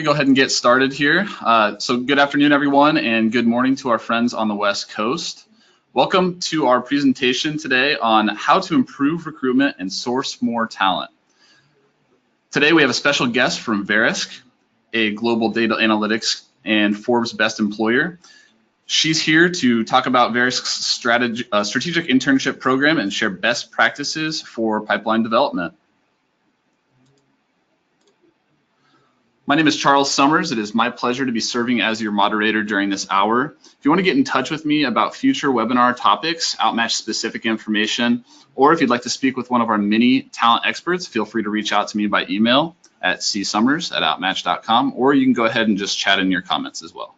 We go ahead and get started here. So good afternoon, everyone, and good morning to our friends on the West Coast. Welcome to our presentation today on how to improve recruitment and source more talent. Today we have a special guest from Verisk, a global data analytics and Forbes best employer. She's here to talk about Verisk's strategic internship program and share best practices for pipeline development. My name is Charles Summers. It is my pleasure to be serving as your moderator during this hour. If you want to get in touch with me about future webinar topics, Outmatch specific information, or if you'd like to speak with one of our many talent experts, feel free to reach out to me by email at csummers@outmatch.com, or you can go ahead and just chat in your comments as well.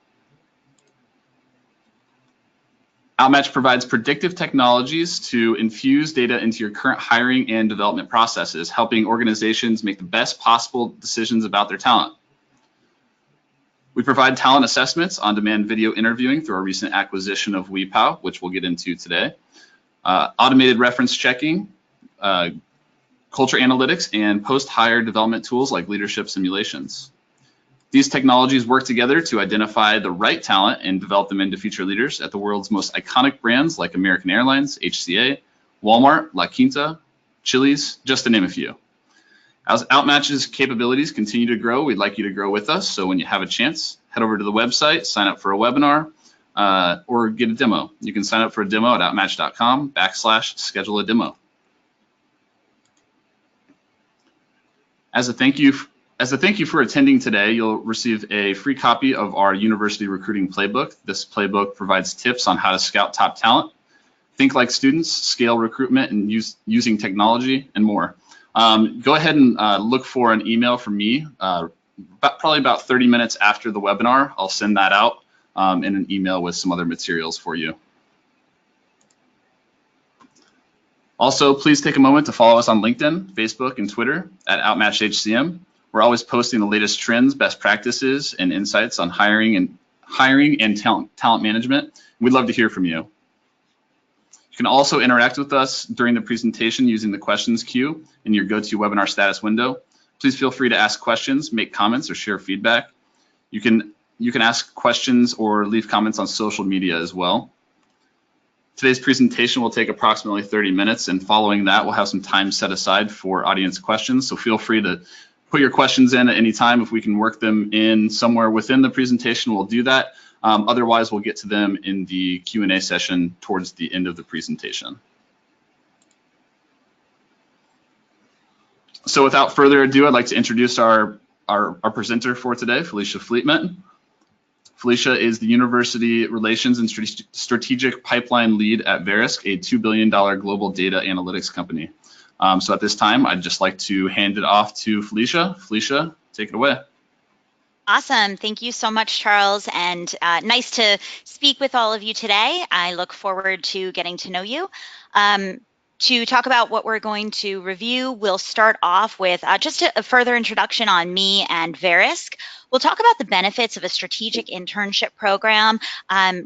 Outmatch provides predictive technologies to infuse data into your current hiring and development processes, helping organizations make the best possible decisions about their talent. We provide talent assessments, on-demand video interviewing through our recent acquisition of WePow, which we'll get into today, automated reference checking, culture analytics, and post-hire development tools like leadership simulations. These technologies work together to identify the right talent and develop them into future leaders at the world's most iconic brands like American Airlines, HCA, Walmart, La Quinta, Chili's, just to name a few. As Outmatch's capabilities continue to grow, we'd like you to grow with us. So when you have a chance, head over to the website, sign up for a webinar, or get a demo. You can sign up for a demo at outmatch.com/schedule a demo. As a thank you for attending today, you'll receive a free copy of our university recruiting playbook. This playbook provides tips on how to scout top talent, think like students, scale recruitment, and using technology, and more. Go ahead and look for an email from me, probably about 30 minutes after the webinar. I'll send that out in an email with some other materials for you. Also, please take a moment to follow us on LinkedIn, Facebook, and Twitter at OutmatchHCM. We're always posting the latest trends, best practices, and insights on hiring and talent management. We'd love to hear from you. You can also interact with us during the presentation using the questions queue in your GoToWebinar status window. Please feel free to ask questions, make comments, or share feedback. You can ask questions or leave comments on social media as well. Today's presentation will take approximately 30 minutes, and following that, we'll have some time set aside for audience questions. So feel free to put your questions in at any time. If we can work them in somewhere within the presentation, we'll do that. Otherwise, we'll get to them in the Q&A session towards the end of the presentation. So without further ado, I'd like to introduce our presenter for today, Felicia Fleitman. Felicia is the University Relations and Strategic Pipeline Lead at Verisk, a $2 billion global data analytics company. So at this time, I'd just like to hand it off to Felicia. Felicia, take it away. Awesome. Thank you so much, Charles, and nice to speak with all of you today. I look forward to getting to know you. To talk about what we're going to review, we'll start off with just a further introduction on me and Verisk. We'll talk about the benefits of a strategic internship program,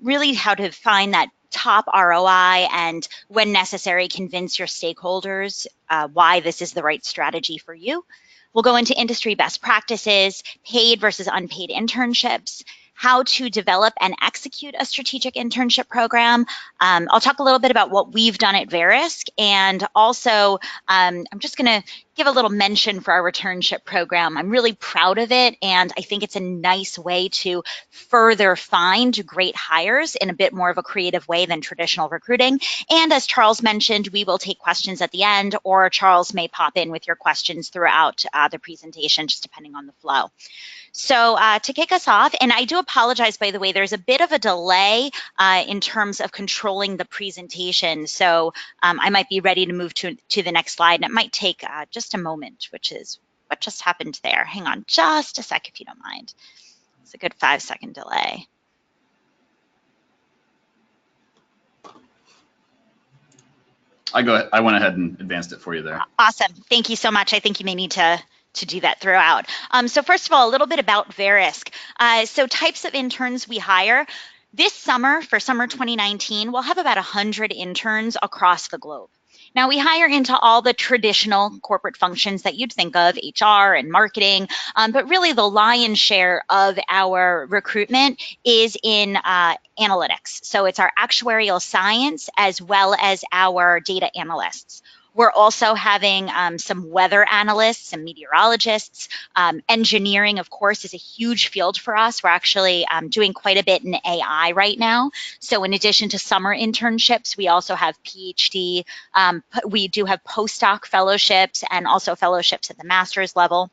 really how to find that top ROI and, when necessary, convince your stakeholders why this is the right strategy for you. We'll go into industry best practices, paid versus unpaid internships, how to develop and execute a strategic internship program. I'll talk a little bit about what we've done at Verisk, and also I'm just going to give a little mention for our returnship program. I'm really proud of it, and I think it's a nice way to further find great hires in a bit more of a creative way than traditional recruiting. And as Charles mentioned, we will take questions at the end, or Charles may pop in with your questions throughout the presentation, just depending on the flow. So to kick us off, and I do apologize, by the way, there's a bit of a delay in terms of controlling the presentation. So I might be ready to move to the next slide, and it might take just a moment, which is what just happened there. Hang on just a sec, if you don't mind. It's a good 5-second delay. I went ahead and advanced it for you there. Awesome. Thank you so much. I think you may need to do that throughout. So first of all, a little bit about Verisk. So types of interns we hire. This summer, for summer 2019, we'll have about 100 interns across the globe. Now, we hire into all the traditional corporate functions that you'd think of, HR and marketing, but really the lion's share of our recruitment is in analytics. So it's our actuarial science as well as our data analysts. We're also having some weather analysts and meteorologists. Engineering, of course, is a huge field for us. We're actually doing quite a bit in AI right now. So in addition to summer internships, we also have PhD. We do have postdoc fellowships and also fellowships at the master's level.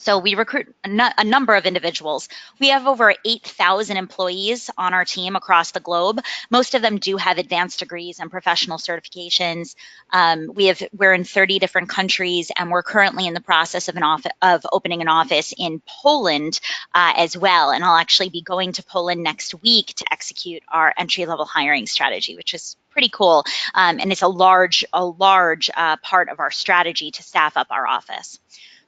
So we recruit a number of individuals. We have over 8,000 employees on our team across the globe. Most of them do have advanced degrees and professional certifications. We're in 30 different countries, and we're currently in the process of opening an office in Poland as well. And I'll actually be going to Poland next week to execute our entry-level hiring strategy, which is pretty cool. And it's a large part of our strategy to staff up our office.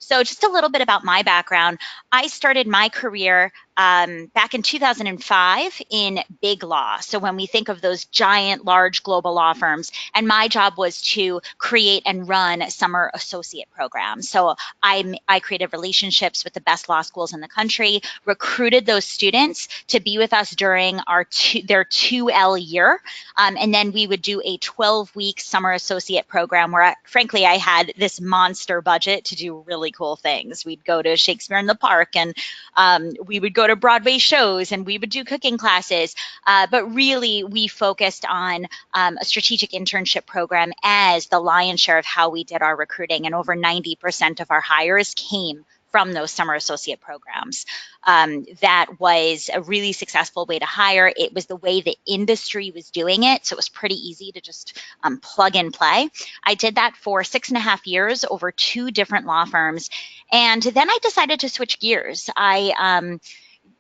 So just a little bit about my background. I started my career back in 2005 in big law. So when we think of those giant, large global law firms, and my job was to create and run summer associate programs. So I created relationships with the best law schools in the country, recruited those students to be with us during their 2L year. And then we would do a 12-week summer associate program where, frankly, I had this monster budget to do really cool things. We'd go to Shakespeare in the Park, and we would go to Broadway shows, and we would do cooking classes. But really, we focused on a strategic internship program as the lion's share of how we did our recruiting, and over 90% of our hires came from those summer associate programs. That was a really successful way to hire. It was the way the industry was doing it, so it was pretty easy to just plug and play. I did that for 6.5 years over 2 different law firms, and then I decided to switch gears.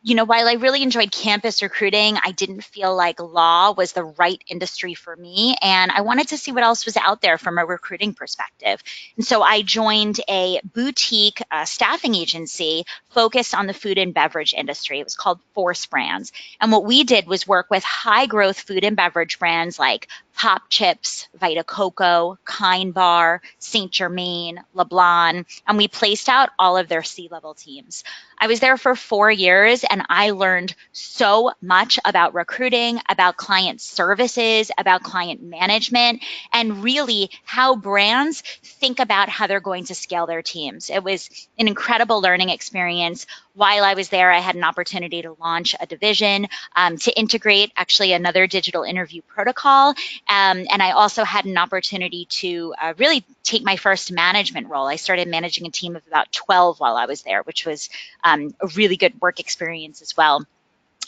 While I really enjoyed campus recruiting, I didn't feel like law was the right industry for me, and I wanted to see what else was out there from a recruiting perspective. And so I joined a boutique staffing agency focused on the food and beverage industry. It was called Force Brands. And what we did was work with high growth food and beverage brands like Pop Chips, Vita Coco, Kind Bar, Saint Germain, LeBlanc, and we placed out all of their C-level teams. I was there for 4 years, and I learned so much about recruiting, about client services, about client management, and really how brands think about how they're going to scale their teams. It was an incredible learning experience. While I was there, I had an opportunity to launch a division, to integrate actually another digital interview protocol. And I also had an opportunity to really take my first management role. I started managing a team of about 12 while I was there, which was a really good work experience as well.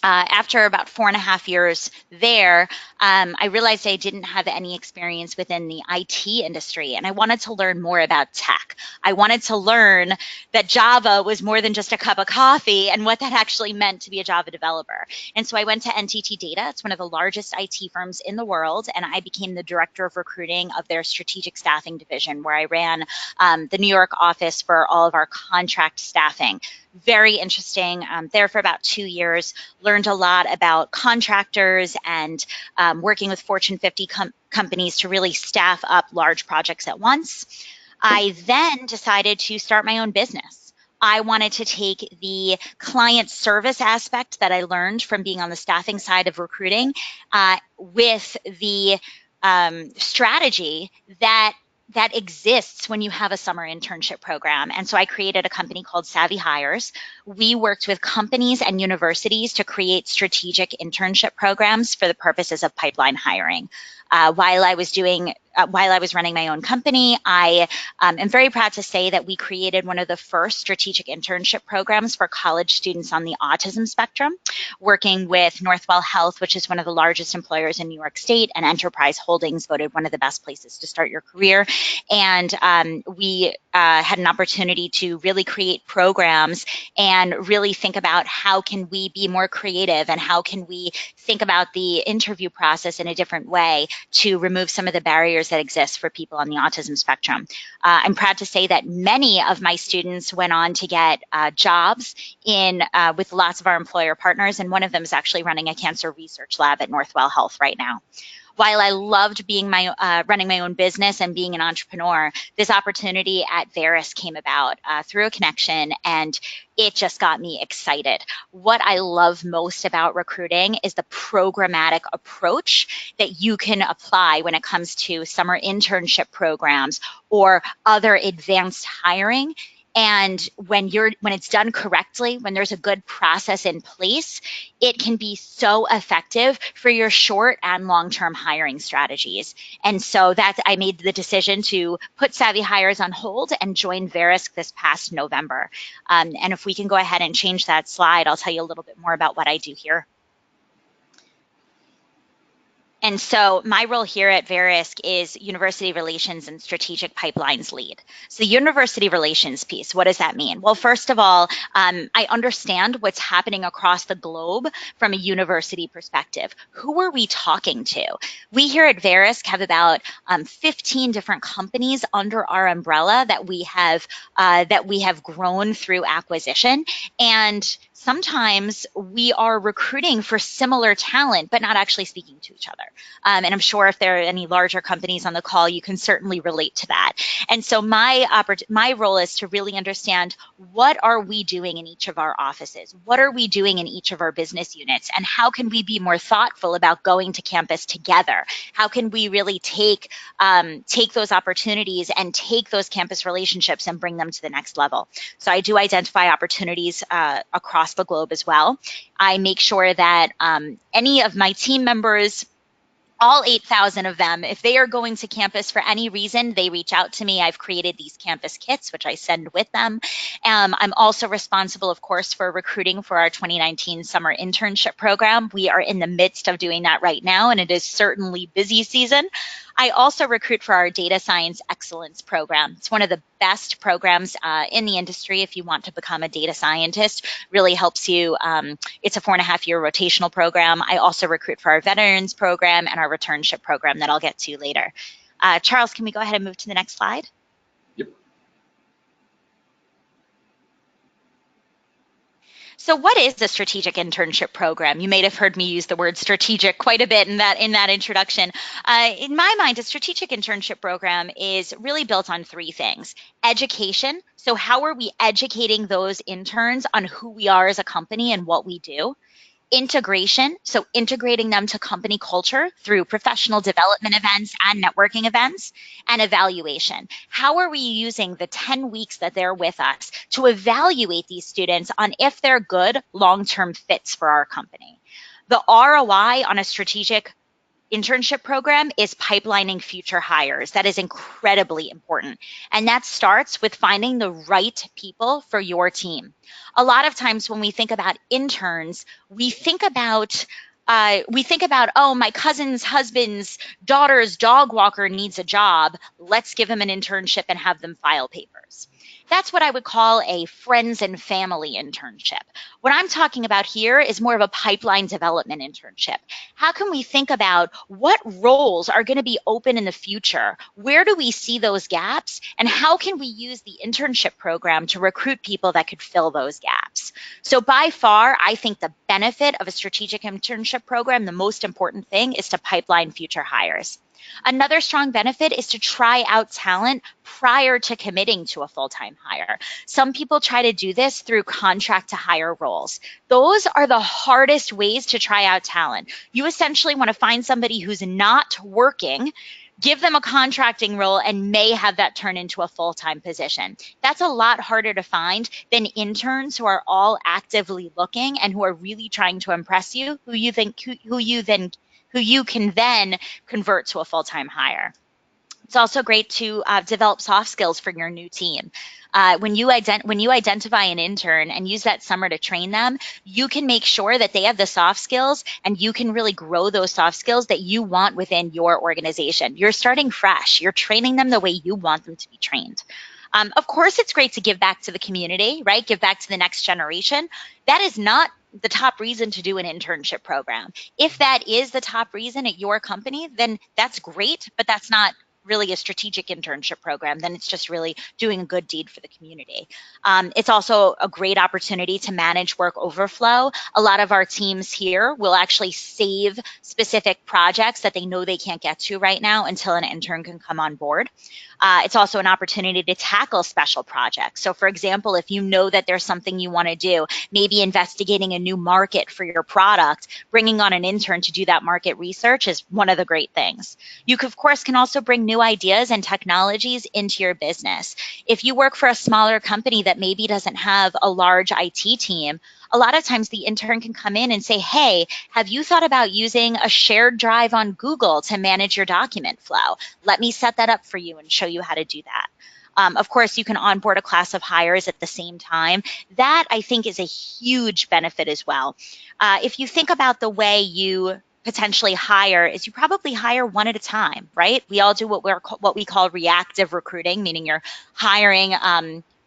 After about 4.5 years there, I realized I didn't have any experience within the IT industry, and I wanted to learn more about tech. I wanted to learn that Java was more than just a cup of coffee and what that actually meant to be a Java developer. And so I went to NTT Data. It's one of the largest IT firms in the world, and I became the director of recruiting of their strategic staffing division, where I ran the New York office for all of our contract staffing. Very interesting. There for about 2 years, learned a lot about contractors and working with Fortune 50 companies to really staff up large projects at once. I then decided to start my own business. I wanted to take the client service aspect that I learned from being on the staffing side of recruiting with the strategy that exists when you have a summer internship program. And so I created a company called Savvy Hires. We worked with companies and universities to create strategic internship programs for the purposes of pipeline hiring. While I was running my own company, I am very proud to say that we created one of the first strategic internship programs for college students on the autism spectrum, working with Northwell Health, which is one of the largest employers in New York State, and Enterprise Holdings, voted one of the best places to start your career. And we had an opportunity to really create programs and really think about how can we be more creative and how can we think about the interview process in a different way to remove some of the barriers that exist for people on the autism spectrum. I'm proud to say that many of my students went on to get jobs with lots of our employer partners, and one of them is actually running a cancer research lab at Northwell Health right now. While I loved being running my own business and being an entrepreneur, this opportunity at Verisk came about through a connection, and it just got me excited. What I love most about recruiting is the programmatic approach that you can apply when it comes to summer internship programs or other advanced hiring. And when it's done correctly, when there's a good process in place, it can be so effective for your short and long-term hiring strategies. And so I made the decision to put Savvy Hires on hold and join Verisk this past November. And if we can go ahead and change that slide, I'll tell you a little bit more about what I do here. And so my role here at Verisk is University Relations and Strategic Pipelines Lead. So the University Relations piece, what does that mean? Well, first of all, I understand what's happening across the globe from a university perspective. Who are we talking to? We here at Verisk have about 15 different companies under our umbrella that we have grown through acquisition. And sometimes we are recruiting for similar talent, but not actually speaking to each other. And I'm sure if there are any larger companies on the call, you can certainly relate to that. And so my role is to really understand, what are we doing in each of our offices? What are we doing in each of our business units? And how can we be more thoughtful about going to campus together? How can we really take those opportunities and take those campus relationships and bring them to the next level? So I do identify opportunities across the globe as well. I make sure that any of my team members, all 8,000 of them, if they are going to campus for any reason, they reach out to me. I've created these campus kits, which I send with them. I'm also responsible, of course, for recruiting for our 2019 summer internship program. We are in the midst of doing that right now, and it is certainly busy season. I also recruit for our data science excellence program. It's one of the best programs in the industry if you want to become a data scientist. Really helps you. It's a 4.5-year rotational program. I also recruit for our veterans program and our returnship program that I'll get to later. Charles, can we go ahead and move to the next slide? Yep. So what is a strategic internship program? You may have heard me use the word strategic quite a bit in that introduction. In my mind, a strategic internship program is really built on 3 things. Education. So how are we educating those interns on who we are as a company and what we do? Integration, so integrating them to company culture through professional development events and networking events. And evaluation. How are we using the 10 weeks that they're with us to evaluate these students on if they're good long-term fits for our company? The ROI on a strategic internship program is pipelining future hires. That is incredibly important. And that starts with finding the right people for your team. A lot of times when we think about interns, we think about, oh, my cousin's husband's daughter's dog walker needs a job. Let's give him an internship and have them file papers. That's what I would call a friends and family internship. What I'm talking about here is more of a pipeline development internship. How can we think about what roles are going to be open in the future? Where do we see those gaps? And how can we use the internship program to recruit people that could fill those gaps? So by far, I think the benefit of a strategic internship program, the most important thing, is to pipeline future hires. Another strong benefit is to try out talent prior to committing to a full-time hire. Some people try to do this through contract to hire roles. Those are the hardest ways to try out talent. You essentially want to find somebody who's not working, give them a contracting role, and may have that turn into a full-time position. That's a lot harder to find than interns who are all actively looking and who are really trying to impress you, who you can then convert to a full-time hire. It's also great to develop soft skills for your new team. When you identify an intern and use that summer to train them, you can make sure that they have the soft skills, and you can really grow those soft skills that you want within your organization. You're starting fresh. You're training them the way you want them to be trained. Of course, it's great to give back to the community, right? Give back to the next generation. That is not the top reason to do an internship program. If that is the top reason at your company, then that's great, but that's not really a strategic internship program, then it's just really doing a good deed for the community. It's also a great opportunity to manage work overflow. A lot of our teams here will actually save specific projects that they know they can't get to right now until an intern can come on board. It's also an opportunity to tackle special projects. So for example, if you know that there's something you want to do, maybe investigating a new market for your product, bringing on an intern to do that market research is one of the great things. You, of course, can also bring new ideas and technologies into your business. If you work for a smaller company that maybe doesn't have a large IT team, a lot of times the intern can come in and say, hey, have you thought about using a shared drive on Google to manage your document flow? Let me set that up for you and show you how to do that. Of course, you can onboard a class of hires at the same time. That, I think, is a huge benefit as well. If you think about the way you potentially hire, is you probably hire one at a time, right? We all do what we call reactive recruiting, meaning you're hiring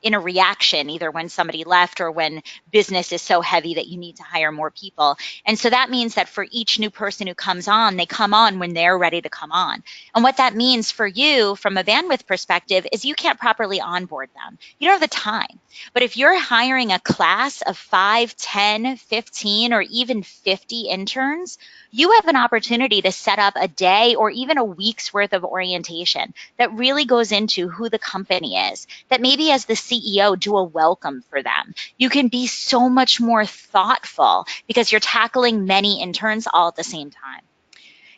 in a reaction, either when somebody left or when business is so heavy that you need to hire more people. And so that means that for each new person who comes on, they come on when they're ready to come on. And what that means for you from a bandwidth perspective is you can't properly onboard them. You don't have the time. But if you're hiring a class of 5, 10, 15, or even 50 interns, you have an opportunity to set up a day or even a week's worth of orientation that really goes into who the company is, that maybe as the CEO do a welcome for them. You can be so much more thoughtful because you're tackling many interns all at the same time.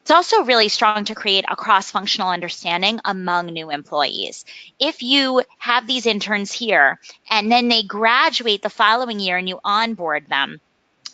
It's also really strong to create a cross-functional understanding among new employees. If you have these interns here and then they graduate the following year and you onboard them,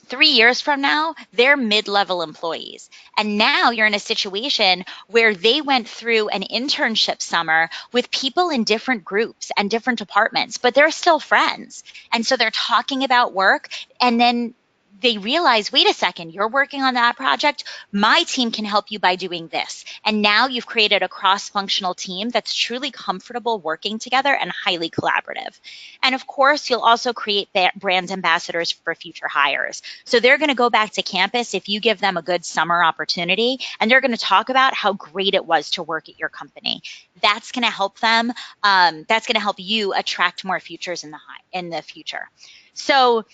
3 years from now, they're mid-level employees. And now you're in a situation where they went through an internship summer with people in different groups and different departments, but they're still friends. And so they're talking about work, and then they realize, wait a second, you're working on that project. My team can help you by doing this. And now you've created a cross-functional team that's truly comfortable working together and highly collaborative. And of course, you'll also create brand ambassadors for future hires. So they're going to go back to campus if you give them a good summer opportunity, and they're going to talk about how great it was to work at your company. That's going to help them. That's going to help you attract more futures in the future. So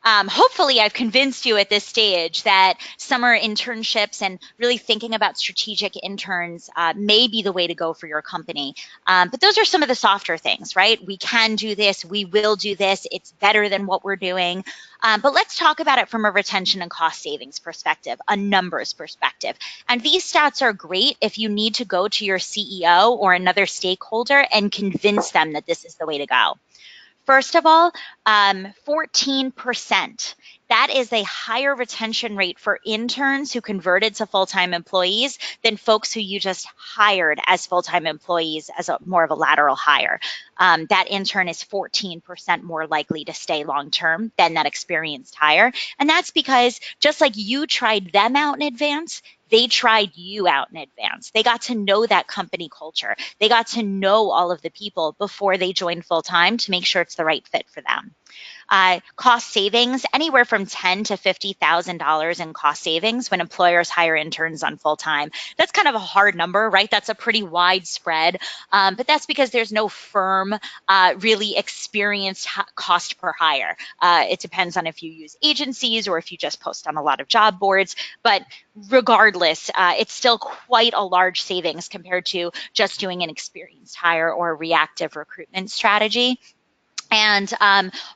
hopefully I've convinced you at this stage that summer internships and really thinking about strategic interns may be the way to go for your company. But those are some of the softer things, right? We can do this, we will do this, it's better than what we're doing. But let's talk about it from a retention and cost savings perspective, a numbers perspective. And these stats are great if you need to go to your CEO or another stakeholder and convince them that this is the way to go. First of all, 14%. That is a higher retention rate for interns who converted to full-time employees than folks who you just hired as full-time employees as more of a lateral hire. That intern is 14% more likely to stay long-term than that experienced hire. And that's because just like you tried them out in advance, they tried you out in advance. They got to know that company culture. They got to know all of the people before they joined full-time to make sure it's the right fit for them. Cost savings, anywhere from $10,000 to $50,000 in cost savings when employers hire interns on full-time. That's kind of a hard number, right? That's a pretty widespread, but that's because there's no firm, really experienced cost per hire. It depends on if you use agencies or if you just post on a lot of job boards, but regardless, it's still quite a large savings compared to just doing an experienced hire or a reactive recruitment strategy. And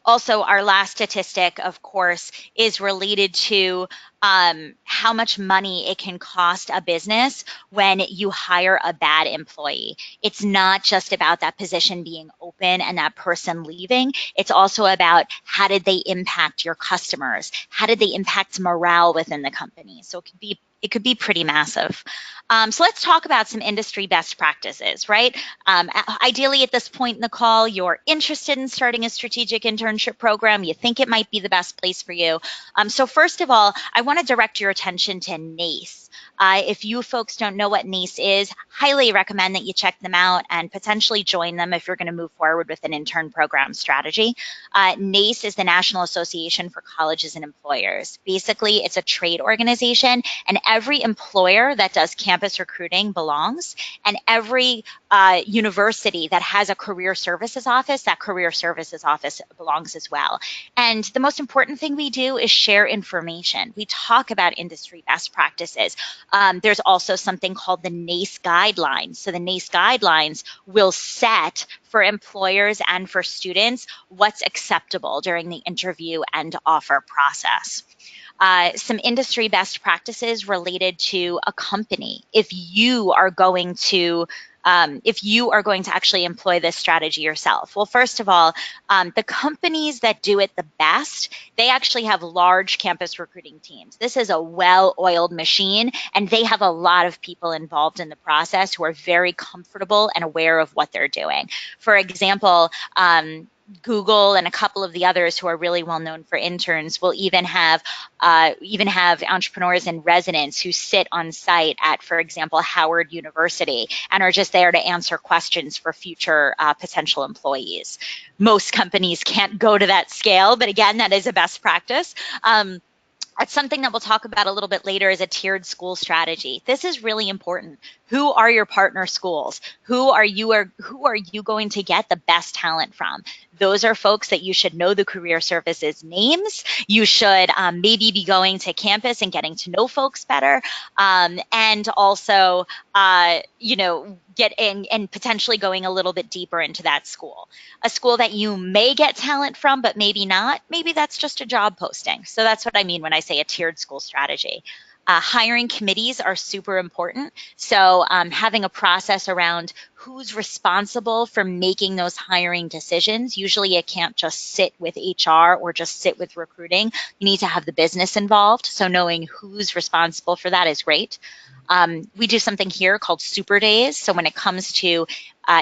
also our last statistic, of course, is related to how much money it can cost a business when you hire a bad employee. It's not just about that position being open and that person leaving. It's also about how did they impact your customers? How did they impact morale within the company? So it could be pretty massive. So let's talk about some industry best practices, right? Ideally at this point in the call, you're interested in starting a strategic internship program. You think it might be the best place for you. So first of all, I want to direct your attention to NACE. If you folks don't know what NACE is, highly recommend that you check them out and potentially join them if you're going to move forward with an intern program strategy. NACE is the National Association for Colleges and Employers. Basically, it's a trade organization, and every employer that does campus recruiting belongs, and every university that has a career services office, that career services office belongs as well. And the most important thing we do is share information. We talk about industry best practices. There's also something called the NACE guidelines. So the NACE guidelines will set for employers and for students what's acceptable during the interview and offer process. Some industry best practices related to a company. If you are going to actually employ this strategy yourself, well, first of all, the companies that do it the best, they actually have large campus recruiting teams. This is a well-oiled machine, and they have a lot of people involved in the process who are very comfortable and aware of what they're doing. For example, Google and a couple of the others who are really well known for interns will even have entrepreneurs in residence who sit on site at, for example, Howard University and are just there to answer questions for future potential employees. Most companies can't go to that scale, but again, that is a best practice. That's something that we'll talk about a little bit later is a tiered school strategy. This is really important. Who are your partner schools? Who are you going to get the best talent from? Those are folks that you should know the career services names. You should maybe be going to campus and getting to know folks better, and also, get in and potentially going a little bit deeper into that school. A school that you may get talent from, but maybe not. Maybe that's just a job posting. So that's what I mean when I say a tiered school strategy. Hiring committees are super important. So having a process around who's responsible for making those hiring decisions. Usually it can't just sit with HR or just sit with recruiting. You need to have the business involved. So knowing who's responsible for that is great. We do something here called Super Days. So when it comes to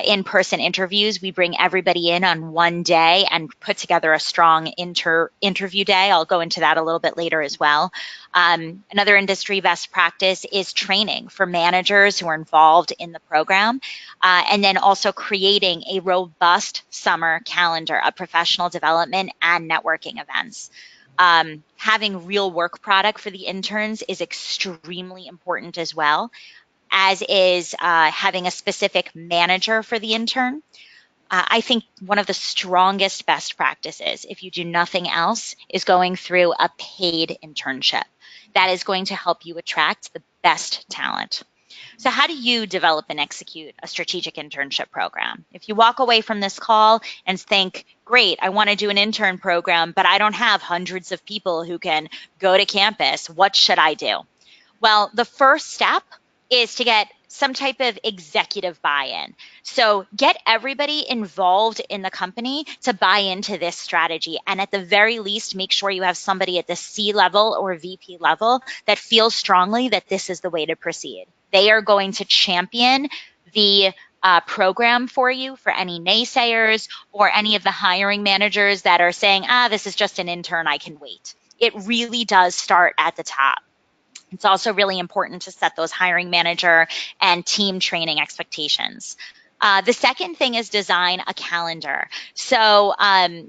in-person interviews, we bring everybody in on one day and put together a strong interview day. I'll go into that a little bit later as well. Another industry best practice is training for managers who are involved in the program, and then also creating a robust summer calendar of professional development and networking events. Having real work product for the interns is extremely important as well, as is having a specific manager for the intern. I think one of the strongest best practices, if you do nothing else, is going through a paid internship. That is going to help you attract the best talent. So how do you develop and execute a strategic internship program? If you walk away from this call and think, great, I want to do an intern program, but I don't have hundreds of people who can go to campus, what should I do? Well, the first step is to get some type of executive buy-in. So get everybody involved in the company to buy into this strategy. And at the very least, make sure you have somebody at the C level or VP level that feels strongly that this is the way to proceed. They are going to champion the program for you for any naysayers or any of the hiring managers that are saying, this is just an intern, I can wait. It really does start at the top. It's also really important to set those hiring manager and team training expectations. The second thing is design a calendar. So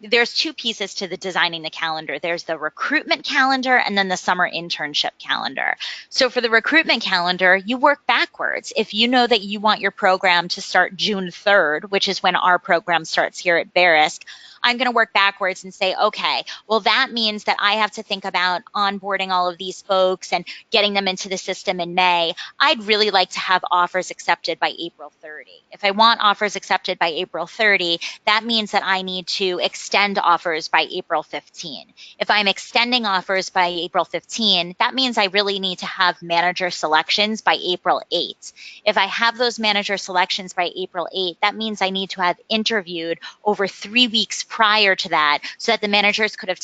there's two pieces to the designing the calendar. There's the recruitment calendar and then the summer internship calendar. So for the recruitment calendar, you work backwards. If you know that you want your program to start June 3rd, which is when our program starts here at Verisk, I'm going to work backwards and say, okay, well, that means that I have to think about onboarding all of these folks and getting them into the system in May. I'd really like to have offers accepted by April 30. If I want offers accepted by April 30, that means that I need to extend offers by April 15. If I'm extending offers by April 15, that means I really need to have manager selections by April 8. If I have those manager selections by April 8, that means I need to have interviewed over 3 weeks prior to that so that the managers could have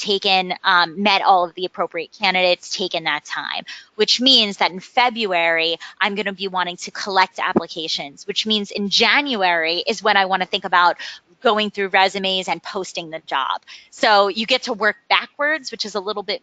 met all of the appropriate candidates, taken that time, which means that in February, I'm going to be wanting to collect applications, which means in January is when I want to think about going through resumes and posting the job. So you get to work backwards, which is a little bit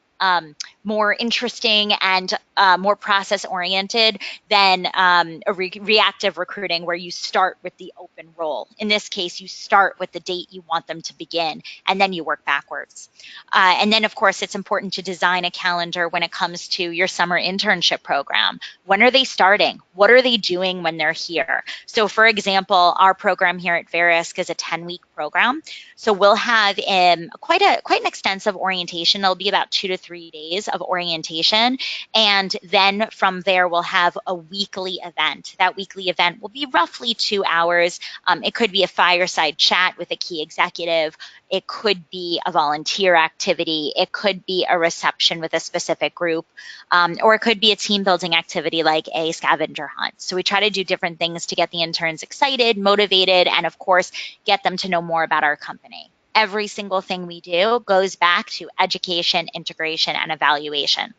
more interesting and more process oriented than a reactive recruiting where you start with the open role. In this case, you start with the date you want them to begin, and then you work backwards. And then, of course, it's important to design a calendar when it comes to your summer internship program. When are they starting? What are they doing when they're here? So, for example, our program here at Verisk is a 10-week program. So we'll have quite an extensive orientation. There'll be about 2 to 3 days of orientation. And then from there, we'll have a weekly event. That weekly event will be roughly 2 hours. It could be a fireside chat with a key executive. It could be a volunteer activity. It could be a reception with a specific group, or it could be a team building activity like a scavenger hunt. So we try to do different things to get the interns excited, motivated, and of course, get them to know more about our company. Every single thing we do goes back to education, integration, and evaluation.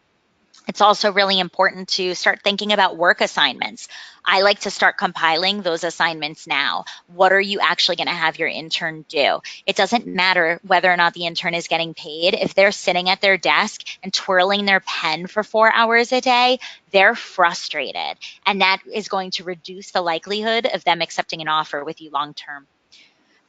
It's also really important to start thinking about work assignments. I like to start compiling those assignments now. What are you actually going to have your intern do? It doesn't matter whether or not the intern is getting paid. If they're sitting at their desk and twirling their pen for 4 hours a day, they're frustrated. And that is going to reduce the likelihood of them accepting an offer with you long term.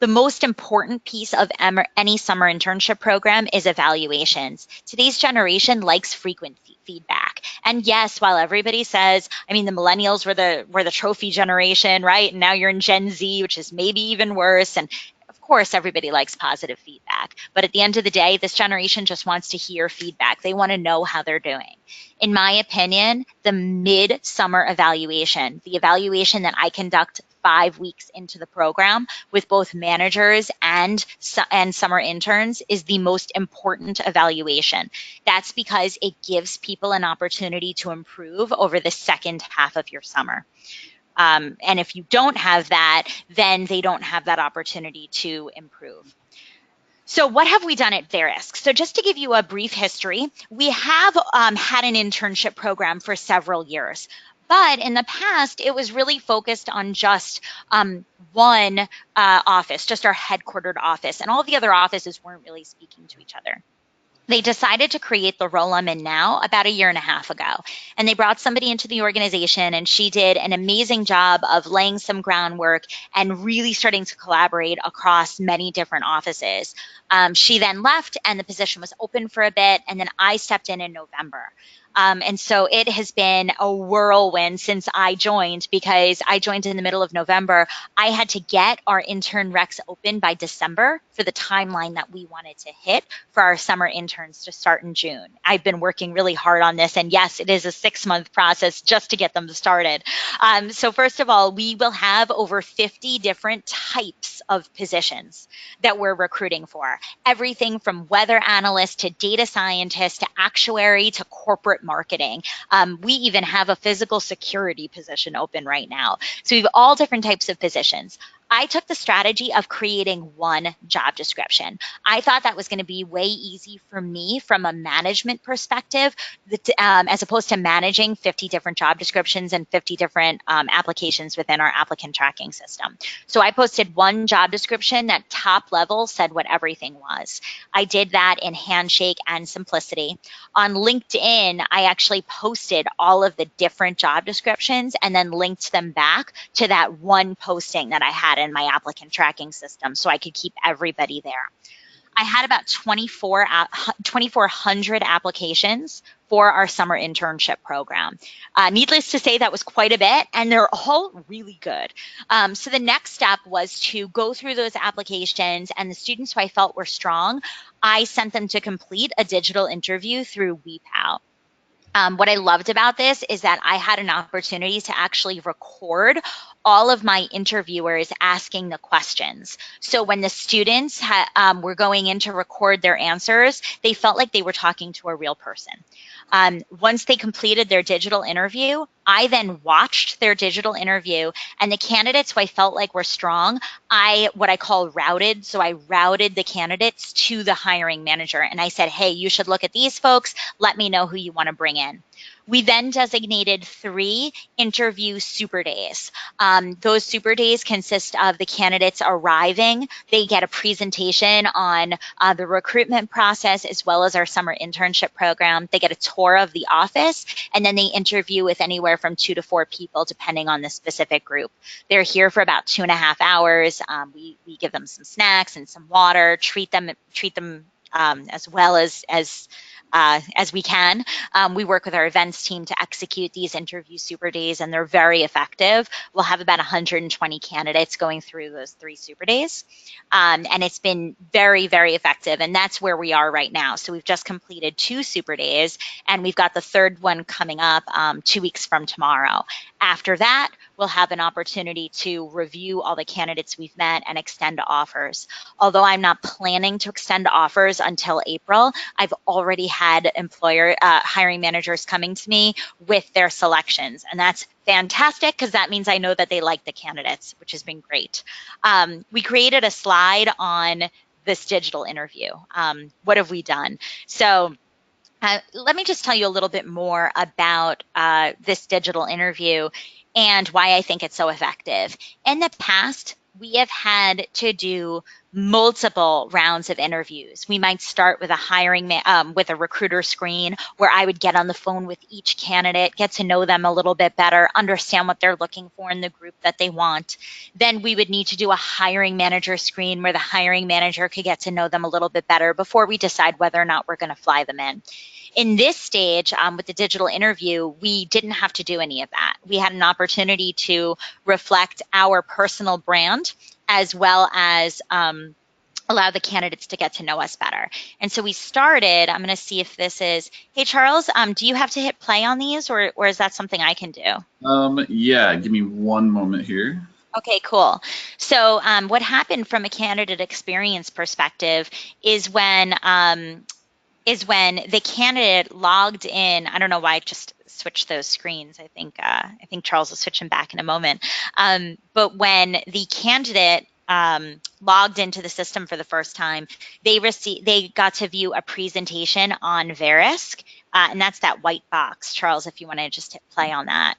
The most important piece of any summer internship program is evaluations. Today's generation likes frequent feedback. And yes, while everybody says, I mean, the millennials were the trophy generation, right? And now you're in Gen Z, which is maybe even worse. And of course, everybody likes positive feedback. But at the end of the day, this generation just wants to hear feedback. They want to know how they're doing. In my opinion, the mid-summer evaluation, the evaluation that I conduct 5 weeks into the program with both managers and summer interns, is the most important evaluation. That's because it gives people an opportunity to improve over the second half of your summer. And if you don't have that, then they don't have that opportunity to improve. So what have we done at Verisk? So just to give you a brief history, we have had an internship program for several years. But in the past, it was really focused on just one office, just our headquartered office. And all the other offices weren't really speaking to each other. They decided to create the role I'm in now about 1.5 years ago. And they brought somebody into the organization, and she did an amazing job of laying some groundwork and really starting to collaborate across many different offices. She then left, and the position was open for a bit, and then I stepped in November. And so it has been a whirlwind since I joined, because I joined in the middle of November. I had to get our intern recs open by December for the timeline that we wanted to hit for our summer interns to start in June. I've been working really hard on this, and yes, it is a 6-month process just to get them started. So first of all, we will have over 50 different types of positions that we're recruiting for. Everything from weather analyst to data scientist to actuary to corporate marketing. We even have a physical security position open right now. So we have all different types of positions. I took the strategy of creating one job description. I thought that was going to be way easy for me from a management perspective, as opposed to managing 50 different job descriptions and 50 different applications within our applicant tracking system. So I posted one job description that top level said what everything was. I did that in Handshake and Simplicity. On LinkedIn, I actually posted all of the different job descriptions and then linked them back to that one posting that I had in my applicant tracking system, so I could keep everybody there. I had about 2,400 applications for our summer internship program. Needless to say, that was quite a bit, and they're all really good. So the next step was to go through those applications, and the students who I felt were strong, I sent them to complete a digital interview through WePow. What I loved about this is that I had an opportunity to actually record all of my interviewers asking the questions. So when the students were going in to record their answers, they felt like they were talking to a real person. Once they completed their digital interview, I then watched their digital interview, and the candidates who I felt like were strong, what I call routed. So I routed the candidates to the hiring manager, and I said, hey, you should look at these folks. Let me know who you want to bring in. We then designated 3 interview super days. Those super days consist of the candidates arriving. They get a presentation on the recruitment process as well as our summer internship program. They get a tour of the office, and then they interview with anywhere from 2 to 4 people depending on the specific group. They're here for about 2.5 hours. We give them some snacks and some water, treat them as well as we can. We work with our events team to execute these interview super days, and they're very effective. We'll have about 120 candidates going through those 3 super days. And it's been very, very effective. And that's where we are right now. So we've just completed 2 super days, and we've got the 3rd one coming up 2 weeks from tomorrow. After that, we'll have an opportunity to review all the candidates we've met and extend offers. Although I'm not planning to extend offers until April, I've already had hiring managers coming to me with their selections. And that's fantastic because that means I know that they like the candidates, which has been great. We created a slide on this digital interview. What have we done? So let me just tell you a little bit more about this digital interview and why I think it's so effective. In the past, we have had to do multiple rounds of interviews. We might start with a recruiter screen where I would get on the phone with each candidate, get to know them a little bit better, understand what they're looking for in the group that they want. Then we would need to do a hiring manager screen where the hiring manager could get to know them a little bit better before we decide whether or not we're going to fly them in. In this stage, with the digital interview, we didn't have to do any of that. We had an opportunity to reflect our personal brand as well as allow the candidates to get to know us better. And so we started, I'm going to see if this is, hey, Charles, do you have to hit play on these or is that something I can do? Yeah, give me one moment here. Okay, cool. So what happened from a candidate experience perspective is when the candidate logged in. I don't know why I just switched those screens. I think Charles will switch them back in a moment. But when the candidate logged into the system for the first time, they got to view a presentation on Verisk, and that's that white box. Charles, if you want to just hit play on that.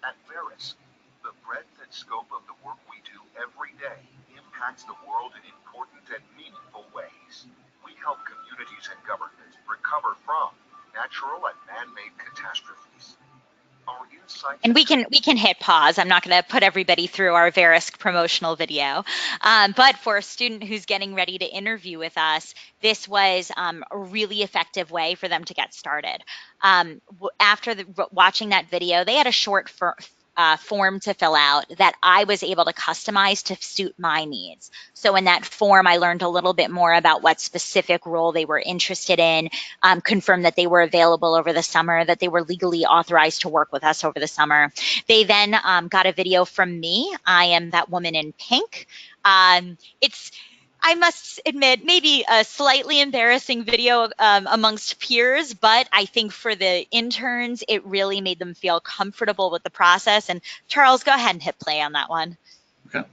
At Verisk, the breadth and scope of the work we do every day impacts the world in important and meaningful ways. We help communities and governments recover from natural and man-made catastrophes. Our insights and we can hit pause. I'm not going to put everybody through our Verisk promotional video, but for a student who's getting ready to interview with us, this was a really effective way for them to get started. After watching that video, they had a short form to fill out that I was able to customize to suit my needs. So in that form, I learned a little bit more about what specific role they were interested in, confirmed that they were available over the summer, that they were legally authorized to work with us over the summer. They then got a video from me. I am that woman in pink. It's, I must admit, maybe a slightly embarrassing video amongst peers, but I think for the interns, it really made them feel comfortable with the process. And Charles, go ahead and hit play on that one. Okay.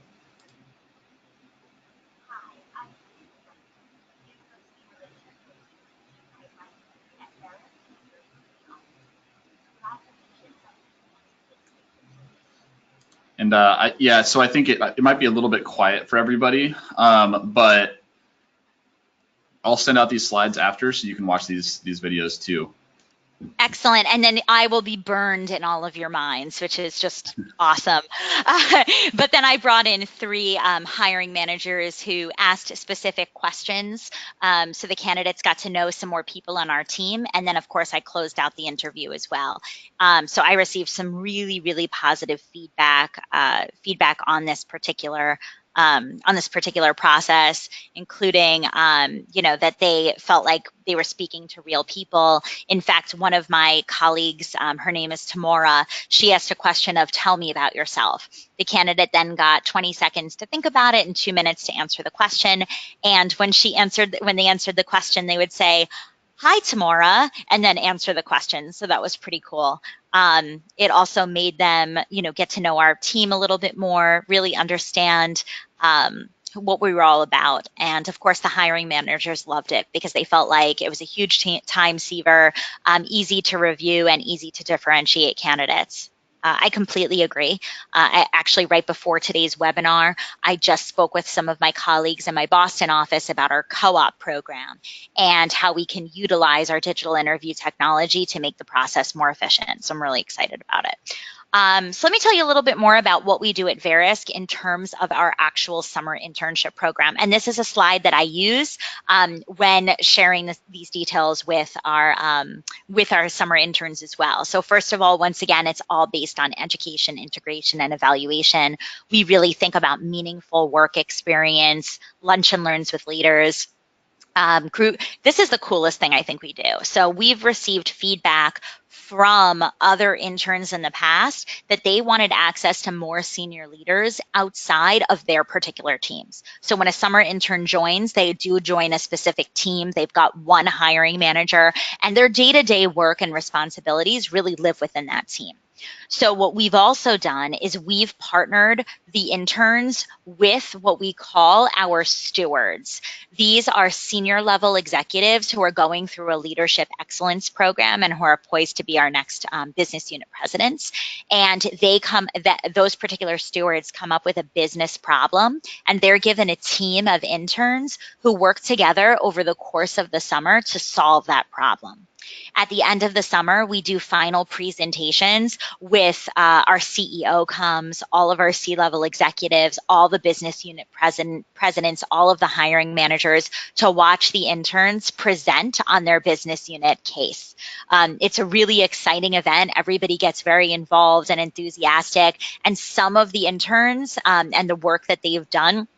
And yeah, so I think it might be a little bit quiet for everybody, but I'll send out these slides after so you can watch these videos too. Excellent. And then I will be burned in all of your minds, which is just awesome. But then I brought in 3 hiring managers who asked specific questions. So the candidates got to know some more people on our team. And then, of course, I closed out the interview as well. So I received some really, really positive feedback on this particular process, including, that they felt like they were speaking to real people. In fact, one of my colleagues, her name is Tamora, she asked a question of, tell me about yourself. The candidate then got 20 seconds to think about it and 2 minutes to answer the question. And when they answered the question, they would say, hi, Tamora, and then answer the question. So that was pretty cool. It also made them, get to know our team a little bit more, really understand what we were all about. And of course, the hiring managers loved it because they felt like it was a huge time saver, easy to review and easy to differentiate candidates. I completely agree. Actually, right before today's webinar, I just spoke with some of my colleagues in my Boston office about our CoOp program and how we can utilize our digital interview technology to make the process more efficient. So I'm really excited about it. So let me tell you a little bit more about what we do at Verisk in terms of our actual summer internship program. And this is a slide that I use when sharing these details with our summer interns as well. So first of all, once again, it's all based on education, integration, and evaluation. We really think about meaningful work experience, lunch and learns with leaders. This is the coolest thing I think we do. So we've received feedback from other interns in the past that they wanted access to more senior leaders outside of their particular teams. So when a summer intern joins, they do join a specific team. They've got one hiring manager, and their day-to-day work and responsibilities really live within that team. So what we've also done is we've partnered the interns with what we call our stewards. These are senior level executives who are going through a leadership excellence program and who are poised to be our next business unit presidents. And those particular stewards come up with a business problem, and they're given a team of interns who work together over the course of the summer to solve that problem. At the end of the summer, we do final presentations with our CEO comes, all of our C-level executives, all the business unit presidents, all of the hiring managers to watch the interns present on their business unit case. It's a really exciting event. Everybody gets very involved and enthusiastic, and some of the interns and the work that they've done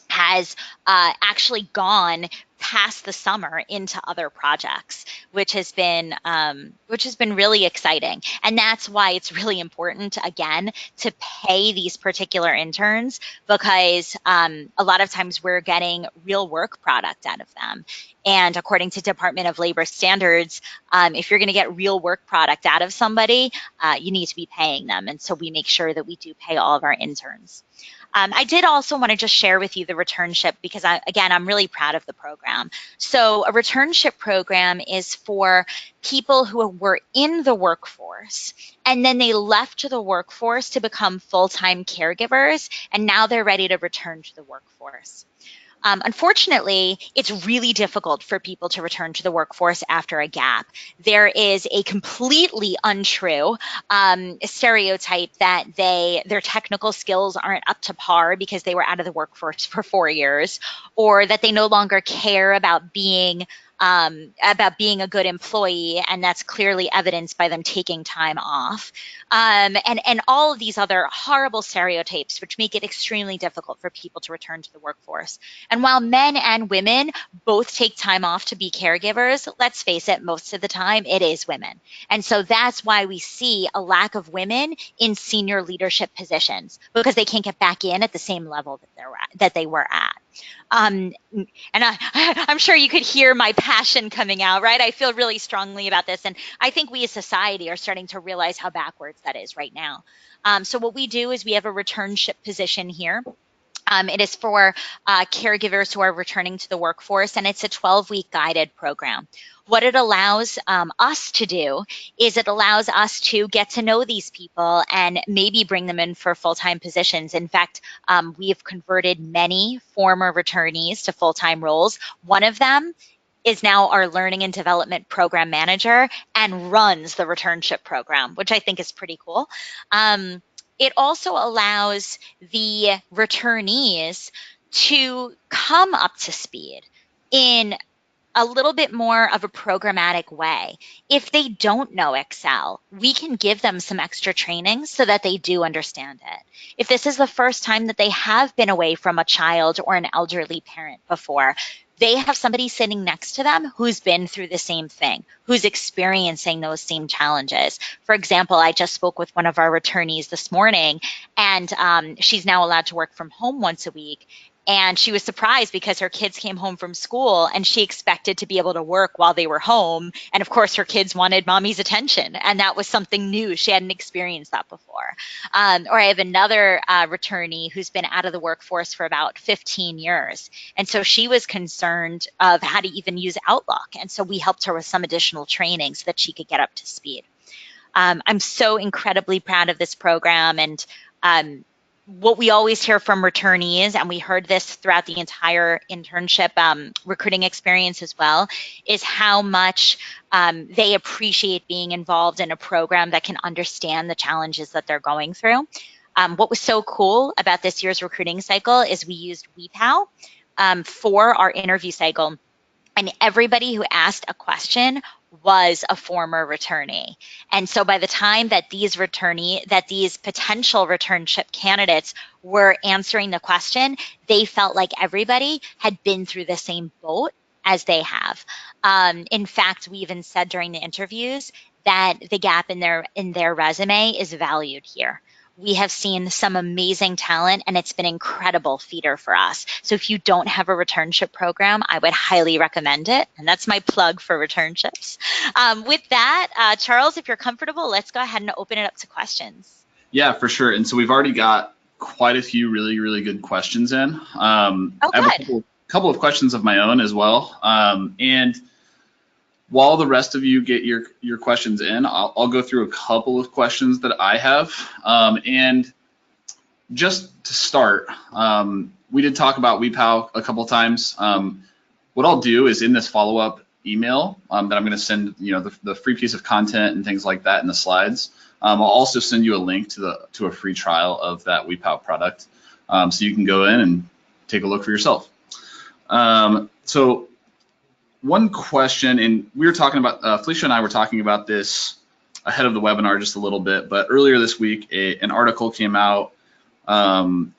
has actually gone past the summer into other projects, which has been really exciting. And that's why it's really important, again, to pay these particular interns, because a lot of times we're getting real work product out of them. And according to Department of Labor standards, if you're going to get real work product out of somebody, you need to be paying them. And so we make sure that we do pay all of our interns. I did also want to just share with you the returnship because, I'm really proud of the program. So a returnship program is for people who were in the workforce and then they left the workforce to become full-time caregivers, and now they're ready to return to the workforce. Unfortunately, it's really difficult for people to return to the workforce after a gap. There is a completely untrue stereotype that their technical skills aren't up to par because they were out of the workforce for 4 years, or that they no longer care about being a good employee, and that's clearly evidenced by them taking time off. And all of these other horrible stereotypes, which make it extremely difficult for people to return to the workforce. And while men and women both take time off to be caregivers, let's face it, most of the time it is women. And so that's why we see a lack of women in senior leadership positions, because they can't get back in at the same level that they were at. And I'm sure you could hear my passion coming out, right? I feel really strongly about this. And I think we as society are starting to realize how backwards that is right now. So what we do is we have a returnship position here. It is for caregivers who are returning to the workforce, and it's a 12-week guided program. What it allows us to do is it allows us to get to know these people and maybe bring them in for full-time positions. In fact, we have converted many former returnees to full-time roles. One of them is now our learning and development program manager and runs the returnship program, which I think is pretty cool. It also allows the returnees to come up to speed in a little bit more of a programmatic way. If they don't know Excel, we can give them some extra training so that they do understand it. If this is the first time that they have been away from a child or an elderly parent before, they have somebody sitting next to them who's been through the same thing, who's experiencing those same challenges. For example, I just spoke with one of our returnees this morning, and she's now allowed to work from home once a week. And she was surprised because her kids came home from school and she expected to be able to work while they were home. And of course, her kids wanted mommy's attention. And that was something new. She hadn't experienced that before. Or I have another returnee who's been out of the workforce for about 15 years. And so she was concerned of how to even use Outlook. And so we helped her with some additional training so that she could get up to speed. I'm so incredibly proud of this program, and what we always hear from returnees, and we heard this throughout the entire internship recruiting experience as well, is how much they appreciate being involved in a program that can understand the challenges that they're going through. What was so cool about this year's recruiting cycle is we used WePow for our interview cycle. And everybody who asked a question was a former returnee. And so by the time that these potential returnship candidates were answering the question, they felt like everybody had been through the same boat as they have. In fact, we even said during the interviews that the gap in their resume is valued here. We have seen some amazing talent, and it's been an incredible feeder for us. So if you don't have a returnship program, I would highly recommend it. And that's my plug for returnships. With that, Charles, if you're comfortable, let's go ahead and open it up to questions. Yeah, for sure. And so we've already got quite a few really, really good questions in. I have a couple of questions of my own as well. And while the rest of you get your questions in, I'll go through a couple of questions that I have. And just to start, we did talk about WePow a couple of times. What I'll do is in this follow-up email that I'm going to send, the free piece of content and things like that in the slides. I'll also send you a link to a free trial of that WePow product, so you can go in and take a look for yourself. So one question, and we were talking about, Felicia and I were talking about this ahead of the webinar just a little bit, but earlier this week, an article came out on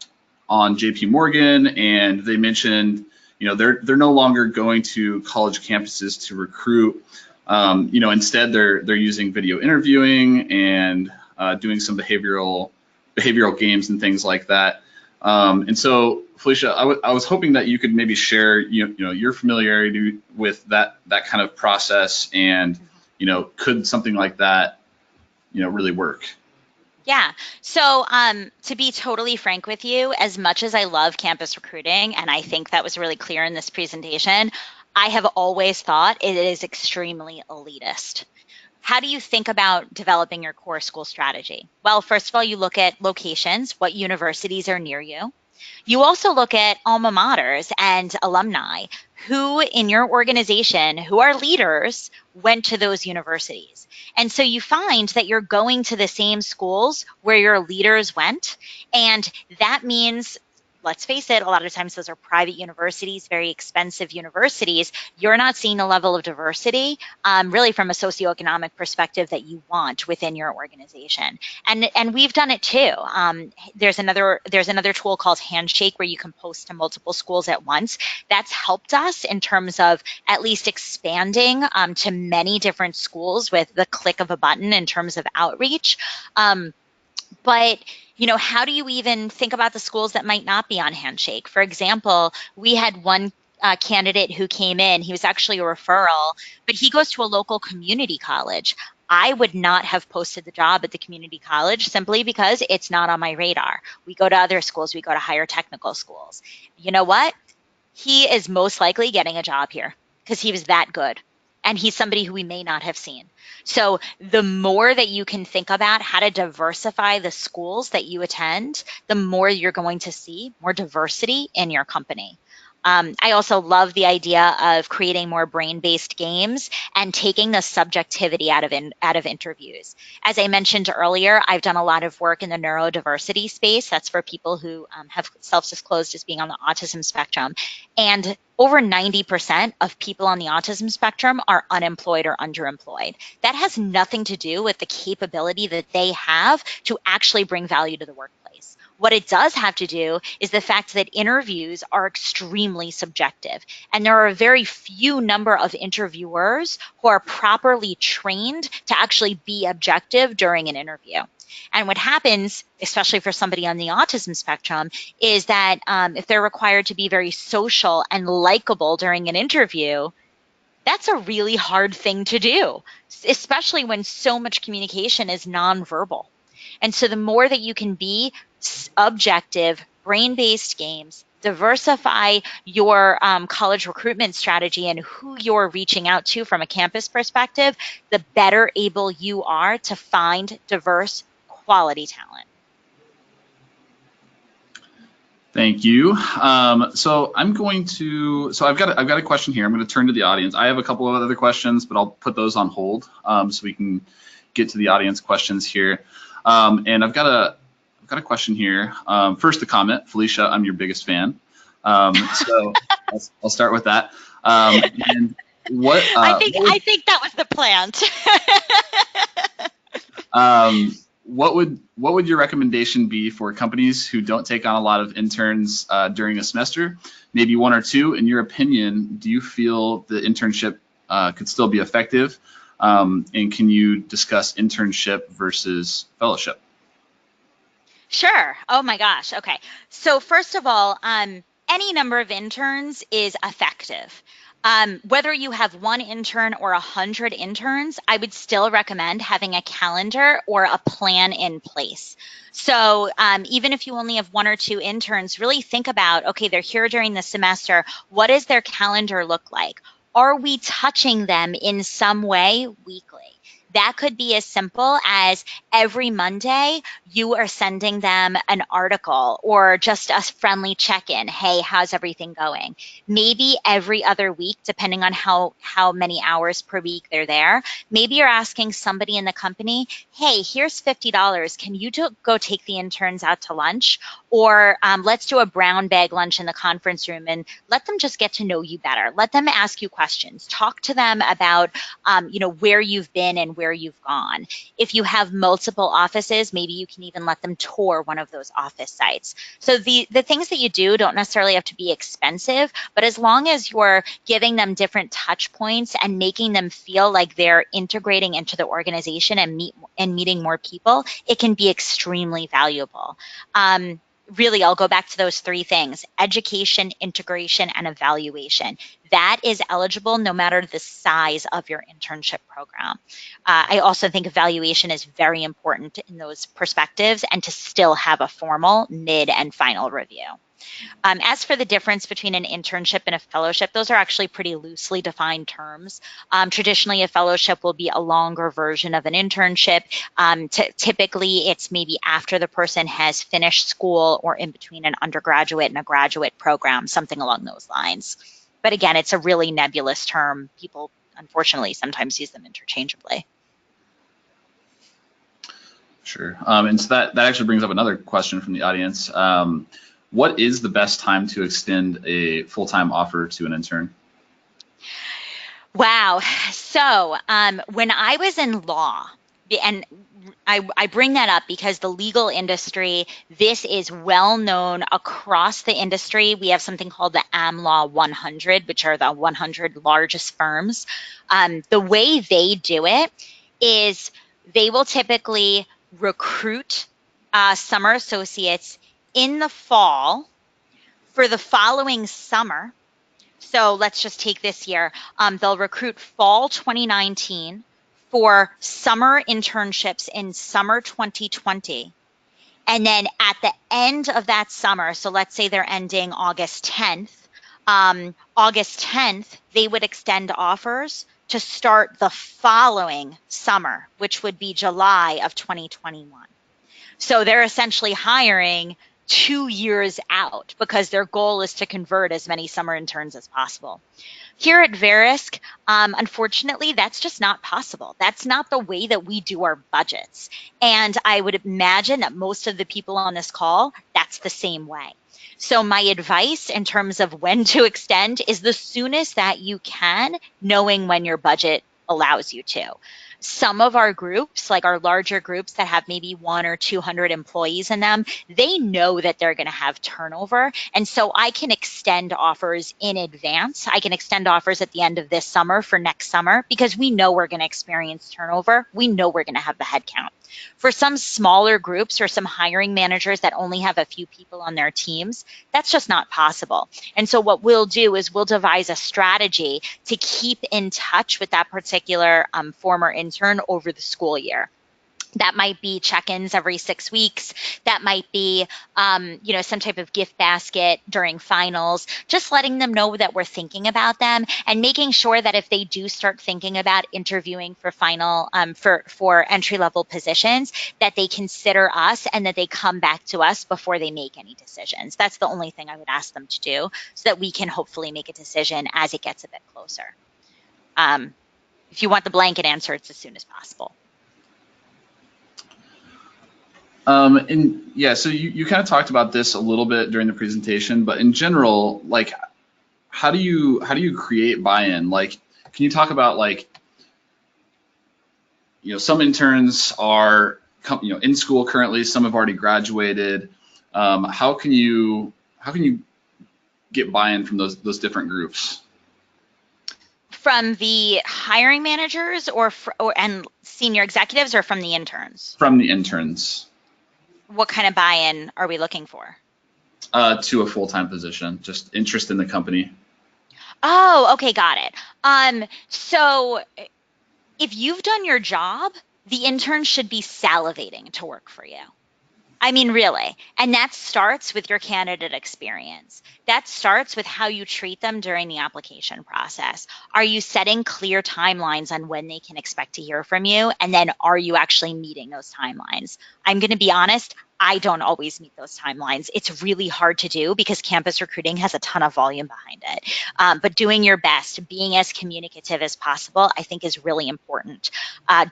JP Morgan, and they mentioned, they're no longer going to college campuses to recruit. Instead they're using video interviewing and doing some behavioral games and things like that. And so, Felicia, I was hoping that you could maybe share, your familiarity with that kind of process, and, could something like that, really work? Yeah. So to be totally frank with you, as much as I love campus recruiting, and I think that was really clear in this presentation, I have always thought it is extremely elitist. How do you think about developing your core school strategy? Well, first of all, you look at locations, what universities are near you. You also look at alma maters and alumni who in your organization, who are leaders, went to those universities. And so you find that you're going to the same schools where your leaders went. And that means, let's face it, a lot of times those are private universities, very expensive universities. You're not seeing the level of diversity really from a socioeconomic perspective that you want within your organization. And we've done it too. There's another tool called Handshake where you can post to multiple schools at once. That's helped us in terms of at least expanding to many different schools with the click of a button in terms of outreach. But how do you even think about the schools that might not be on Handshake? For example, we had one candidate who came in. He was actually a referral, but he goes to a local community college. I would not have posted the job at the community college simply because it's not on my radar. We go to other schools. We go to higher technical schools. You know what? He is most likely getting a job here because he was that good. And he's somebody who we may not have seen. So the more that you can think about how to diversify the schools that you attend, the more you're going to see more diversity in your company. I also love the idea of creating more brain-based games and taking the subjectivity out of interviews. As I mentioned earlier, I've done a lot of work in the neurodiversity space. That's for people who have self-disclosed as being on the autism spectrum. And over 90% of people on the autism spectrum are unemployed or underemployed. That has nothing to do with the capability that they have to actually bring value to the workplace. What it does have to do is the fact that interviews are extremely subjective, and there are a very few number of interviewers who are properly trained to actually be objective during an interview. And what happens, especially for somebody on the autism spectrum, is that if they're required to be very social and likable during an interview, that's a really hard thing to do, especially when so much communication is nonverbal. And so the more that you can be objective, brain-based games, diversify your college recruitment strategy and who you're reaching out to from a campus perspective, the better able you are to find diverse, quality talent. Thank you. So I've got a question here. I'm going to turn to the audience. I have a couple of other questions, but I'll put those on hold so we can get to the audience questions here. And I've got a question here. First, a comment, Felicia. I'm your biggest fan. So I'll start with that. And what? I think that was the plant. What would your recommendation be for companies who don't take on a lot of interns during a semester, maybe one or two? In your opinion, do you feel the internship could still be effective? And can you discuss internship versus fellowship? Sure. Oh my gosh. Okay. So first of all, any number of interns is effective. Whether you have one intern or 100 interns, I would still recommend having a calendar or a plan in place. So even if you only have one or two interns, really think about, okay, they're here during the semester. What does their calendar look like? Are we touching them in some way weekly? That could be as simple as every Monday, you are sending them an article or just a friendly check-in. Hey, how's everything going? Maybe every other week, depending on how many hours per week they're there. Maybe you're asking somebody in the company, hey, here's $50. Can you go take the interns out to lunch? Or let's do a brown bag lunch in the conference room and let them just get to know you better. Let them ask you questions. Talk to them about where you've been and where you've gone. If you have multiple offices, maybe you can even let them tour one of those office sites. So the things that you do don't necessarily have to be expensive, but as long as you're giving them different touch points and making them feel like they're integrating into the organization and meeting more people, it can be extremely valuable. Really, I'll go back to those three things: education, integration, and evaluation. That is eligible no matter the size of your internship program. I also think evaluation is very important in those perspectives and to still have a formal mid and final review. As for the difference between an internship and a fellowship, those are actually pretty loosely defined terms. Traditionally, a fellowship will be a longer version of an internship. Typically, it's maybe after the person has finished school or in between an undergraduate and a graduate program, something along those lines. But again, it's a really nebulous term. People, unfortunately, sometimes use them interchangeably. Sure. And so that actually brings up another question from the audience. What is the best time to extend a full-time offer to an intern? Wow. So when I was in law, and I bring that up because the legal industry, this is well known across the industry. We have something called the AmLaw 100, which are the 100 largest firms. The way they do it is they will typically recruit summer associates in the fall for the following summer. So let's just take this year. They'll recruit fall 2019 for summer internships in summer 2020. And then at the end of that summer, so let's say they're ending August 10th, they would extend offers to start the following summer, which would be July of 2021. So they're essentially hiring 2 years out because their goal is to convert as many summer interns as possible. Here at Verisk, unfortunately, that's just not possible. That's not the way that we do our budgets. And I would imagine that most of the people on this call, that's the same way. So my advice in terms of when to extend is the soonest that you can, knowing when your budget allows you to. Some of our groups, like our larger groups that have maybe 100 or 200 employees in them, they know that they're going to have turnover. And so I can extend offers in advance. I can extend offers at the end of this summer for next summer because we know we're going to experience turnover. We know we're going to have the headcount. For some smaller groups or some hiring managers that only have a few people on their teams, that's just not possible. And so what we'll do is we'll devise a strategy to keep in touch with that particular former intern over the school year. That might be check-ins every 6 weeks. That might be, some type of gift basket during finals, just letting them know that we're thinking about them and making sure that if they do start thinking about interviewing for for entry-level positions, that they consider us and that they come back to us before they make any decisions. That's the only thing I would ask them to do so that we can hopefully make a decision as it gets a bit closer. If you want the blanket answer, it's as soon as possible. So you kind of talked about this a little bit during the presentation, but in general, like, how do you create buy-in? Like, can you talk about, like, some interns are in school currently, some have already graduated. How can you get buy-in from those different groups? From the hiring managers and senior executives, or from the interns? From the interns. What kind of buy-in are we looking for? To a full-time position, just interest in the company. Oh, okay, got it. So if you've done your job, the intern should be salivating to work for you. I mean, really. And that starts with your candidate experience. That starts with how you treat them during the application process. Are you setting clear timelines on when they can expect to hear from you? And then are you actually meeting those timelines? I'm going to be honest, I don't always meet those timelines. It's really hard to do because campus recruiting has a ton of volume behind it. But doing your best, being as communicative as possible, I think is really important.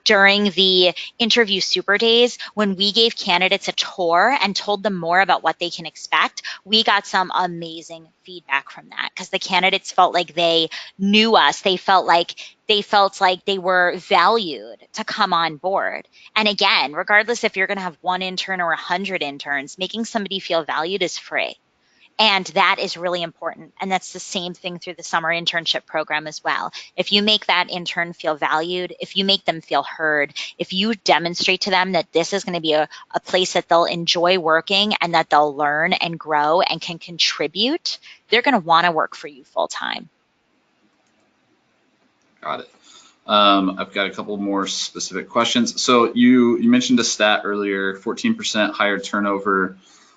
During the interview super days, when we gave candidates a tour and told them more about what they can expect, we got some amazing feedback from that because the candidates felt like they knew us. They felt like they were valued to come on board. And again, regardless if you're going to have one intern or 100 interns, making somebody feel valued is free. And that is really important. And that's the same thing through the summer internship program as well. If you make that intern feel valued, if you make them feel heard, if you demonstrate to them that this is going to be a place that they'll enjoy working and that they'll learn and grow and can contribute, they're going to want to work for you full time. Got it. I've got a couple more specific questions. So you mentioned a stat earlier, 14% higher turnover.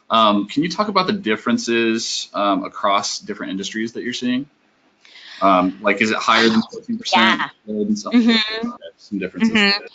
Can you talk about the differences across different industries that you're seeing? Like, is it higher than 14%? Yeah. Lower than something? Mm-hmm. Some differences. Mm-hmm.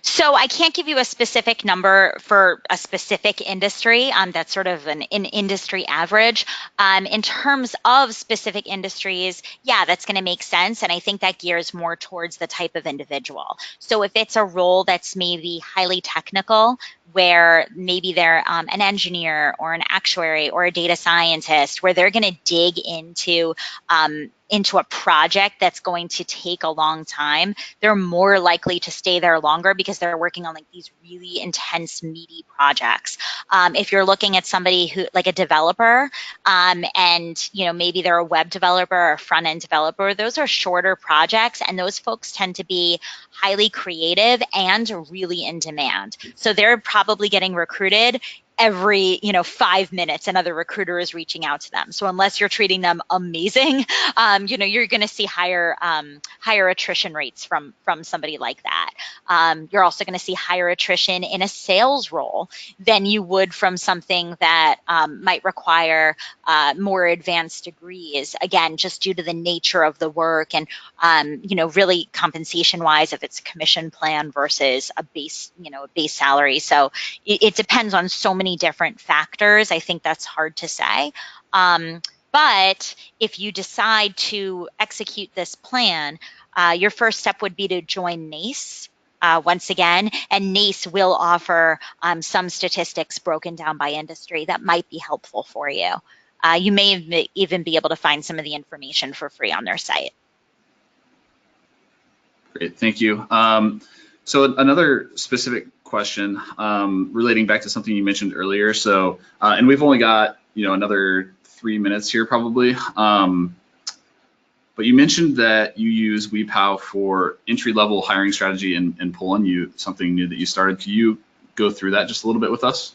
So I can't give you a specific number for a specific industry. That's sort of an industry average. In terms of specific industries, yeah, that's going to make sense. And I think that gears more towards the type of individual. So if it's a role that's maybe highly technical, where maybe they're an engineer or an actuary or a data scientist, where they're going to dig into a project that's going to take a long time, they're more likely to stay there longer because they're working on like these really intense, meaty projects. If you're looking at somebody who, like a developer, and maybe they're a web developer or a front-end developer, those are shorter projects, and those folks tend to be highly creative and really in demand. So they're probably getting recruited every 5 minutes another recruiter is reaching out to them. So unless you're treating them amazing, you're going to see higher attrition rates from somebody like that. You're also going to see higher attrition in a sales role than you would from something that might require more advanced degrees. Again, just due to the nature of the work and really compensation wise, if it's a commission plan versus a base salary. So it depends on so many different factors. I think that's hard to say. But if you decide to execute this plan, your first step would be to join NACE. Once again, and NACE will offer some statistics broken down by industry that might be helpful for you. You may even be able to find some of the information for free on their site. Great, thank you. So another specific question relating back to something you mentioned earlier. So, and we've only got, another 3 minutes here probably. But you mentioned that you use WePow for entry-level hiring strategy in Poland, something new that you started. Can you go through that just a little bit with us?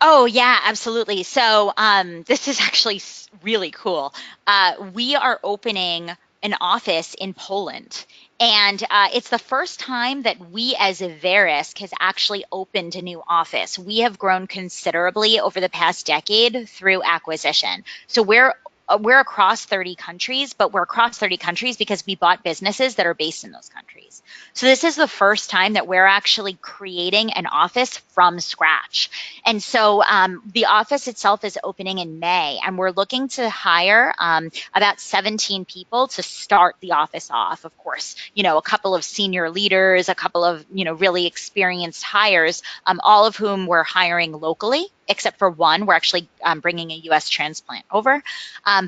Oh, yeah, absolutely. So this is actually really cool. We are opening an office in Poland. And it's the first time that we as a Verisk has actually opened a new office. We have grown considerably over the past decade through acquisition. So we're across 30 countries, but we're across 30 countries because we bought businesses that are based in those countries. So this is the first time that we're actually creating an office from scratch. And so the office itself is opening in May, and we're looking to hire about 17 people to start the office off. Of course, a couple of senior leaders, a couple of, really experienced hires, all of whom we're hiring locally, except for one. We're actually bringing a U.S. transplant over.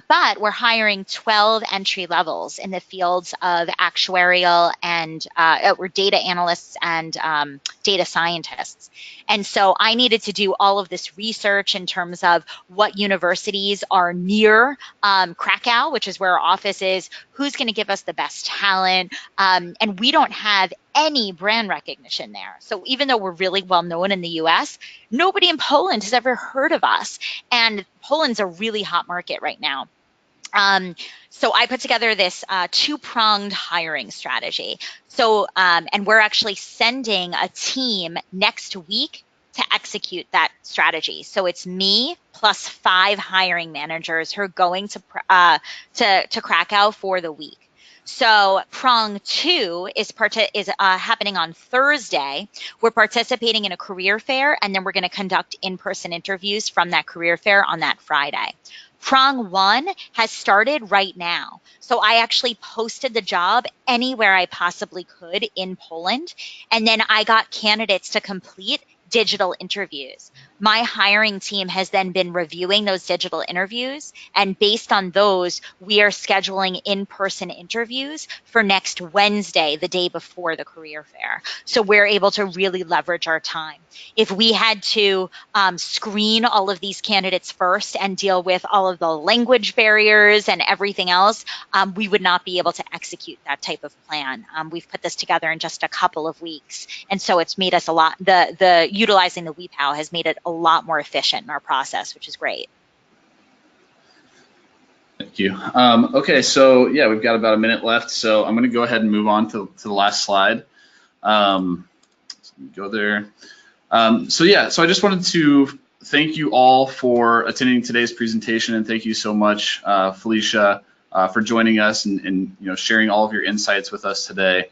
But we're hiring 12 entry levels in the fields of actuarial and or data analysts and data scientists. And so I needed to do all of this research in terms of what universities are near Krakow, which is where our office is, who's going to give us the best talent. And we don't have any brand recognition there. So even though we're really well known in the US, nobody in Poland has ever heard of us. And Poland's a really hot market right now. So I put together this two-pronged hiring strategy. So, and we're actually sending a team next week to execute that strategy. So it's me plus 5 hiring managers who are going to Krakow for the week. So prong 2 is happening on Thursday. We're participating in a career fair, and then we're going to conduct in-person interviews from that career fair on that Friday. Prong 1 has started right now. So I actually posted the job anywhere I possibly could in Poland, and then I got candidates to complete digital interviews. My hiring team has then been reviewing those digital interviews, and based on those, we are scheduling in-person interviews for next Wednesday, the day before the career fair. So we're able to really leverage our time. If we had to screen all of these candidates first and deal with all of the language barriers and everything else, we would not be able to execute that type of plan. We've put this together in just a couple of weeks, and so it's made us a lot, the utilizing the WePow has made it a lot more efficient in our process, which is great. Thank you. Okay, so yeah, we've got about a minute left, so I'm going to go ahead and move on to the last slide. So go there. So I just wanted to thank you all for attending today's presentation, and thank you so much, Felicia, for joining us and sharing all of your insights with us today.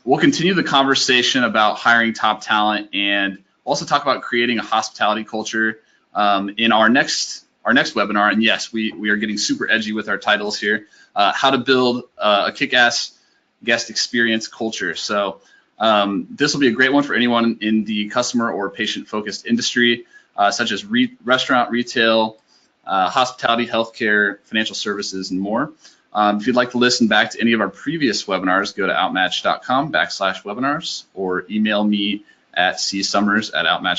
We'll continue the conversation about hiring top talent and also talk about creating a hospitality culture in our next webinar. And yes, we are getting super edgy with our titles here. How to build a kick-ass guest experience culture. So this will be a great one for anyone in the customer or patient-focused industry, such as restaurant, retail, hospitality, healthcare, financial services, and more. If you'd like to listen back to any of our previous webinars, go to outmatch.com/webinars or email me at csummers@outmatch.com.